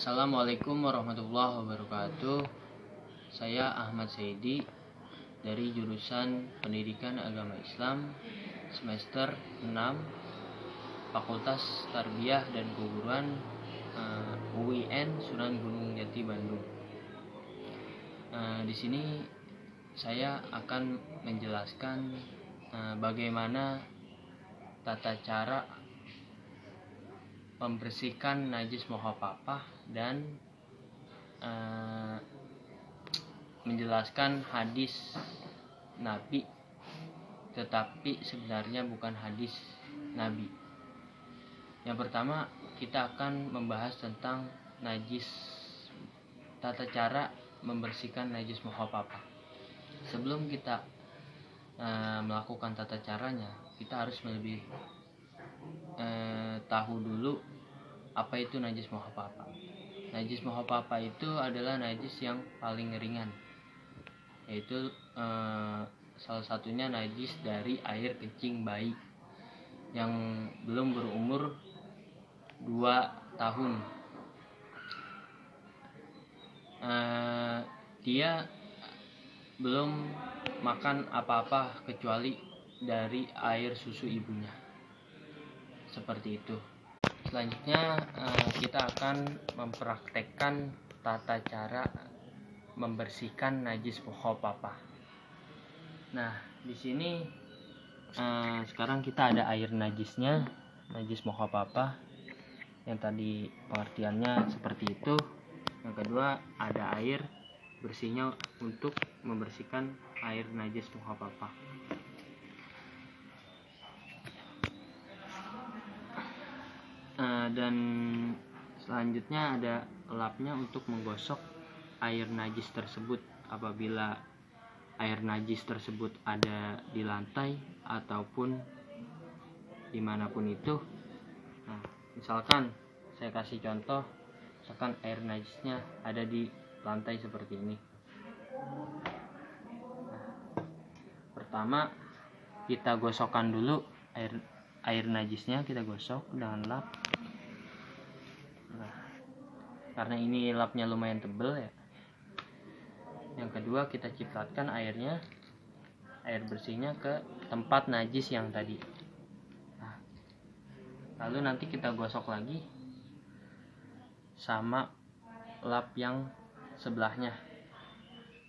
Assalamualaikum warahmatullahi wabarakatuh. Saya Ahmad Saidi dari jurusan Pendidikan Agama Islam semester 6 Fakultas Tarbiyah dan Keguruan UIN Sunan Gunung Jati Bandung. Di sini saya akan menjelaskan bagaimana tata cara membersihkan najis muhafafah dan menjelaskan hadis Nabi, tetapi sebenarnya bukan hadis Nabi. Yang pertama, kita akan membahas tentang tata cara membersihkan najis muhafafah. Sebelum kita melakukan tata caranya, kita harus lebih tahu dulu apa itu najis muhafafah. Najis muhafafah itu adalah najis yang paling ringan, yaitu salah satunya najis dari air kencing bayi yang belum berumur 2 tahun. Dia belum makan apa-apa kecuali dari air susu ibunya, seperti itu. Selanjutnya kita akan mempraktekkan tata cara membersihkan najis muhafafah. Nah, di sini sekarang kita ada air najisnya, najis muhafafah. Yang tadi pengertiannya seperti itu. Yang kedua, ada air bersihnya untuk membersihkan air najis muhafafah. Dan selanjutnya ada lapnya untuk menggosok air najis tersebut apabila air najis tersebut ada di lantai ataupun dimanapun itu. Nah, misalkan saya kasih contoh, misalkan air najisnya ada di lantai seperti ini. Pertama, kita gosokkan dulu air najisnya, kita gosok dengan lap. Karena ini lapnya lumayan tebal ya. Yang kedua, kita cipratkan air bersihnya ke tempat najis yang tadi. Lalu nanti kita gosok lagi sama lap yang sebelahnya.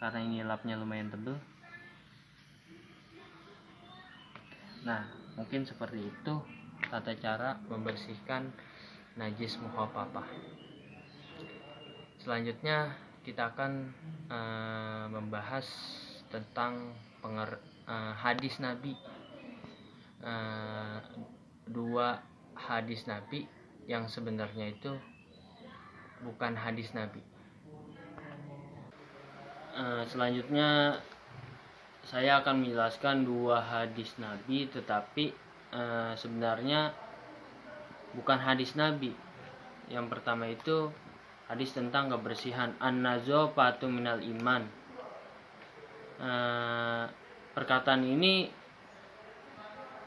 Karena ini lapnya lumayan tebal. Nah, mungkin seperti itu tata cara membersihkan najis muhafafah. Selanjutnya kita akan membahas tentang hadis Nabi. 2 hadis Nabi yang sebenarnya itu bukan hadis Nabi. Selanjutnya saya akan menjelaskan 2 hadis Nabi, tetapi sebenarnya bukan hadis Nabi. Yang pertama itu hadis tentang kebersihan, an-nazafatu minal iman. Perkataan ini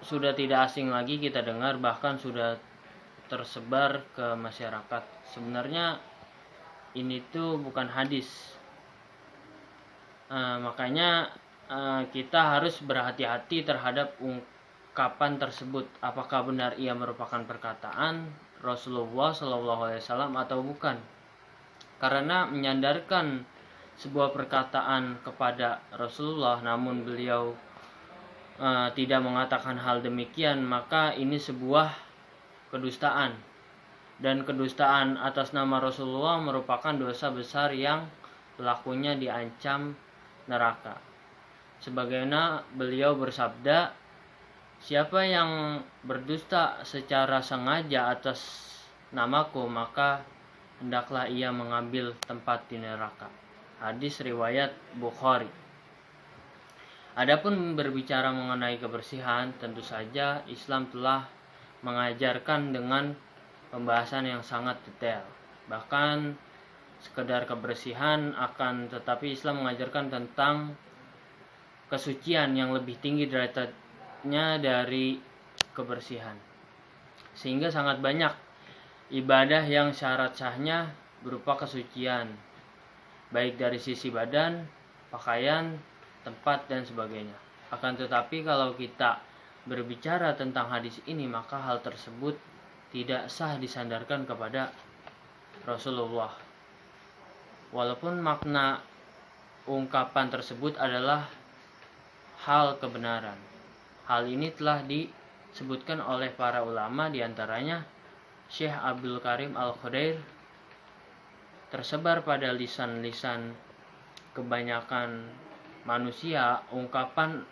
sudah tidak asing lagi kita dengar, bahkan sudah tersebar ke masyarakat. Sebenarnya ini tuh bukan hadis. Makanya kita harus berhati-hati terhadap ungkapan tersebut. Apakah benar ia merupakan perkataan Rasulullah SAW atau bukan? Karena menyandarkan sebuah perkataan kepada Rasulullah namun beliau tidak mengatakan hal demikian, maka ini sebuah kedustaan. Dan kedustaan atas nama Rasulullah merupakan dosa besar yang pelakunya diancam neraka. Sebagaimana beliau bersabda, siapa yang berdusta secara sengaja atas namaku, maka hendaklah ia mengambil tempat di neraka. Hadis riwayat Bukhari. Adapun berbicara mengenai kebersihan, tentu saja Islam telah mengajarkan dengan pembahasan yang sangat detail. Bahkan sekedar kebersihan tetapi Islam mengajarkan tentang kesucian yang lebih tinggi derajatnya dari kebersihan. Sehingga sangat banyak ibadah yang syarat sahnya berupa kesucian, baik dari sisi badan, pakaian, tempat, dan sebagainya. Akan tetapi kalau kita berbicara tentang hadis ini, maka hal tersebut tidak sah disandarkan kepada Rasulullah. Walaupun makna ungkapan tersebut adalah hal kebenaran. Hal ini telah disebutkan oleh para ulama, diantaranya Syekh Abdul Karim Al-Khudair. Tersebar pada lisan-lisan kebanyakan manusia ungkapan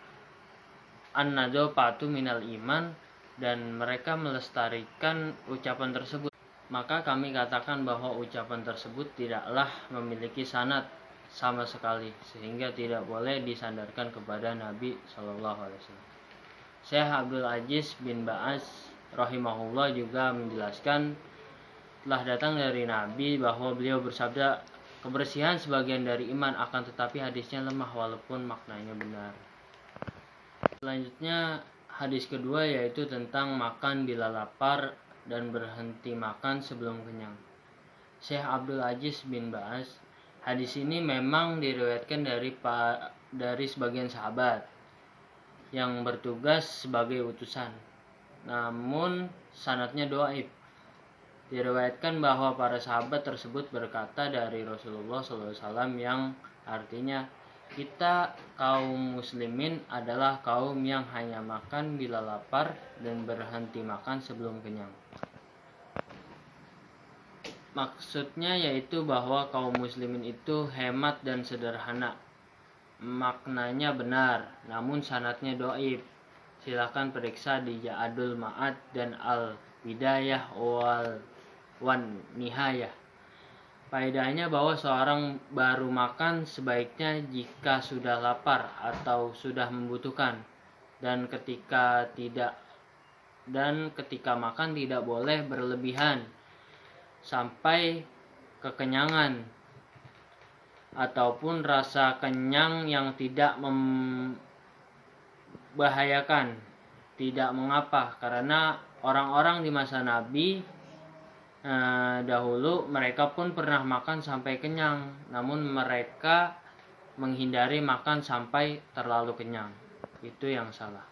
an-nadhafatu minal iman, dan mereka melestarikan ucapan tersebut. Maka kami katakan bahwa ucapan tersebut tidaklah memiliki sanad sama sekali, sehingga tidak boleh disandarkan kepada Nabi Shallallahu Alaihi Wasallam. Syekh Abdul Aziz bin Ba'az rahimahullah juga menjelaskan, telah datang dari Nabi bahwa beliau bersabda, kebersihan sebagian dari iman, akan tetapi hadisnya lemah walaupun maknanya benar. Selanjutnya hadis kedua, yaitu tentang makan bila lapar dan berhenti makan sebelum kenyang. Syekh Abdul Aziz bin Ba'az, hadis ini memang diriwayatkan dari sebagian sahabat yang bertugas sebagai utusan, namun sanadnya dhaif. Diriwayatkan bahwa para sahabat tersebut berkata dari Rasulullah SAW, yang artinya, kita kaum muslimin adalah kaum yang hanya makan bila lapar dan berhenti makan sebelum kenyang. Maksudnya yaitu bahwa kaum muslimin itu hemat dan sederhana. Maknanya benar, namun sanadnya dhaif. Silakan periksa di Ja'adul Ma'ad dan Al-Bidayah wan Nihayah. Faedahnya bahwa seorang baru makan sebaiknya jika sudah lapar atau sudah membutuhkan, dan ketika makan tidak boleh berlebihan sampai kekenyangan ataupun rasa kenyang yang tidak membahayakan. Tidak mengapa, karena orang-orang di masa Nabi dahulu mereka pun pernah makan sampai kenyang, namun mereka menghindari makan sampai terlalu kenyang. Itu yang salah.